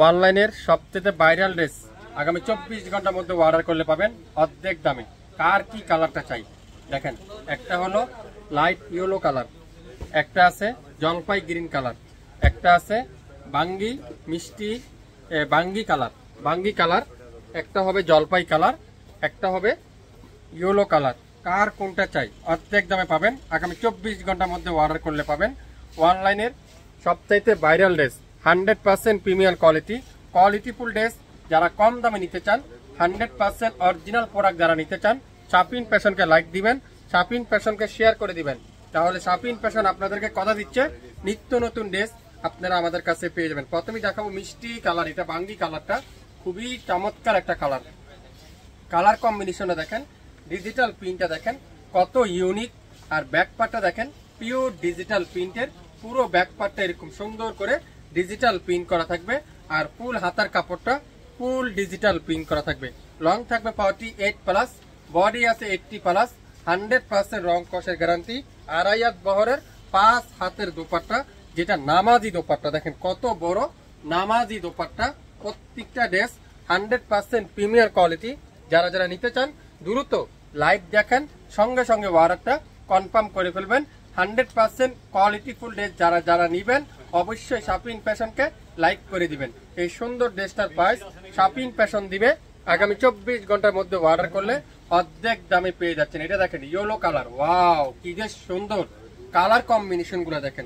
অনলাইনের সবচেয়ে viral dress আগামী 24 ঘন্টার মধ্যে অর্ডার করলে পাবেন অর্ধেক দামে। কার কি কালারটা চাই দেখেন, একটা হলো লাইট ইয়েলো কালার, একটা আছে জলপাই গ্রিন কালার, একটা আছে বাঙ্গি মিষ্টি বাঙ্গি কালার, একটা হবে জলপাই কালার, একটা হবে ইয়েলো কালার। কার কোনটা চাই অর্ধেক দামে পাবেন। আগামী 24 ঘন্টার মধ্যে অর্ডার করলে পাবেন অনলাইনের সবচাইতে ভাইরাল ড্রেস, 100% প্রিমিয়াম কোয়ালিটিফুল ড্রেস। যারা কম দামে নিতে চান, 100% অরিজিনাল প্রোডাক্ট যারা নিতে চান, শাপিন ফ্যাশনকে লাইক দিবেন, শাপিন ফ্যাশনকে শেয়ার করে দিবেন। তাহলে শাপিন ফ্যাশন আপনাদেরকে কথা দিচ্ছে নিত্য নতুন ড্রেস আপনারা আমাদের কাছে পেয়ে যাবেন। প্রথমেই দেখাবো মিষ্টি কালার, এটা বাঙ্গি কালারটা খুবই চমৎকার একটা কালার কম্বিনেশনে দেখেন, ডিজিটাল প্রিন্টটা দেখেন কত ইউনিক। আর ব্যাক পার্টটা দেখেন পিওর ডিজিটাল প্রিন্টের, পুরো ব্যাক পার্টটা এরকম সুন্দর করে ডিজিটাল প্রিন্ট করা থাকবে। আর ফুল হাতার কাপড়টা ফুল ডিজিটাল প্রিন্ট করা থাকবে। লং থাকবে 48+, বডি আছে 80+, 100% রং কষের গ্যারান্টি। আড়াই হাত বহরের 5 হাতের দোপাট্টা, যেটা নামাজি দোপাট্টা দেখেন কত বড় নামাজি দোপাট্টা। প্রত্যেকটা ড্রেস 100% প্রিমিয়ার কোয়ালিটি। যারা যারা নিতে চান দ্রুত লাইভ দেখেন, সঙ্গে সঙ্গে অর্ডারটা কনফার্ম করে ফেলবেন। 100% কোয়ালিটিফুল ড্রেস যারা যারা নিবেন অবশ্যই শাপিন ফ্যাশনকে লাইক করে দিবেন। এই সুন্দর ড্রেসটার প্রাইস শাপিন ফ্যাশন দিবে আগামী 24 ঘন্টার মধ্যে অর্ডার করলে অর্ধেক দামে পেয়ে যাচ্ছেন। এটা দেখেন ইয়েলো কালার, ওয়াও কি যে সুন্দর কালার কম্বিনেশন গুলো দেখেন।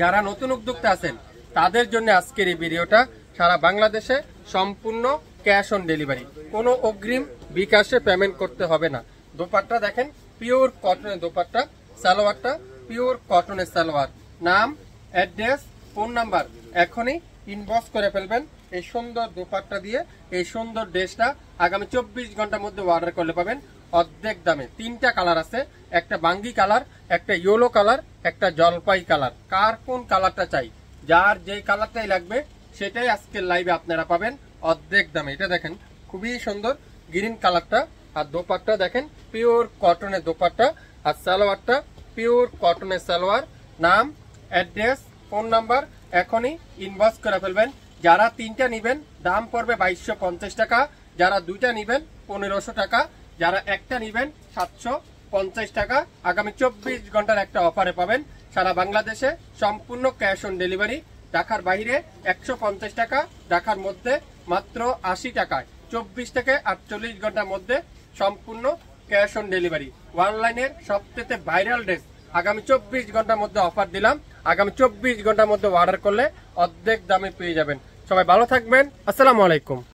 যারা নতুন উদ্যোক্তা আছেন তাদের জন্য আজকের এই ভিডিওটা। সারা বাংলাদেশে সম্পূর্ণ ক্যাশ অন ডেলিভারি, কোনো অগ্রিম বিকাশে পেমেন্ট করতে হবে না। দোপাট্টা দেখেন পিওর কটনের দোপাট্টা, সালোয়ারটা পিওর কটনের সালোয়ার। নাম, অ্যাড্রেস, ফোন নাম্বার এখনই ইনবক্স করে ফেলবেন। এই সুন্দর দোপাট্টা দিয়ে এই সুন্দর ড্রেসটা আগামী 24 ঘন্টার মধ্যে অর্ডার করলে পাবেন অর্ধেক দামে। 3টা কালার আছে, একটা বাঙ্গি কালার, একটা ইয়েলো কালার, একটা জলপাই কালার। কার কোন কালারটা চাই, যার যে কালারটাই লাগবে সেটাই আজকের লাইভে আপনারা পাবেন অর্ধেক দামে। এটা দেখেন খুবই সুন্দর গ্রিন কালারটা। আর দোপাট্টা দেখেন পিওর কটনের দোপাট্টা, আর সালোয়ারটা পিওর কটনের সালোয়ার। নাম, অ্যাড্রেস, ফোন নাম্বার এখনই ইনবক্স করে ফেলবেন। যারা 3টা নিবেন দাম পড়বে 2250 টাকা, যারা 2টা নিবেন 1500 টাকা, যারা একটা নিবেন 750 টাকা। আগামী 24 ঘন্টার একটা অফারে পাবেন সারা বাংলাদেশে সম্পূর্ণ ক্যাশ অন ডেলিভারি। ঢাকার বাইরে 150 টাকা, ঢাকার মধ্যে মাত্র 80 টাকায় 24 থেকে 48 ঘন্টার মধ্যে সম্পূর্ণ ক্যাশ অন ডেলিভারি। অনলাইনের সবচেয়ে ভাইরাল ড্রেস আগামী 24 ঘন্টার মধ্যে অফার দিলাম। আগামী 24 ঘন্টার মধ্যে অর্ডার করলে অর্ধেক দামে পেয়ে যাবেন। সবাই ভালো থাকবেন, আসসালামু আলাইকুম।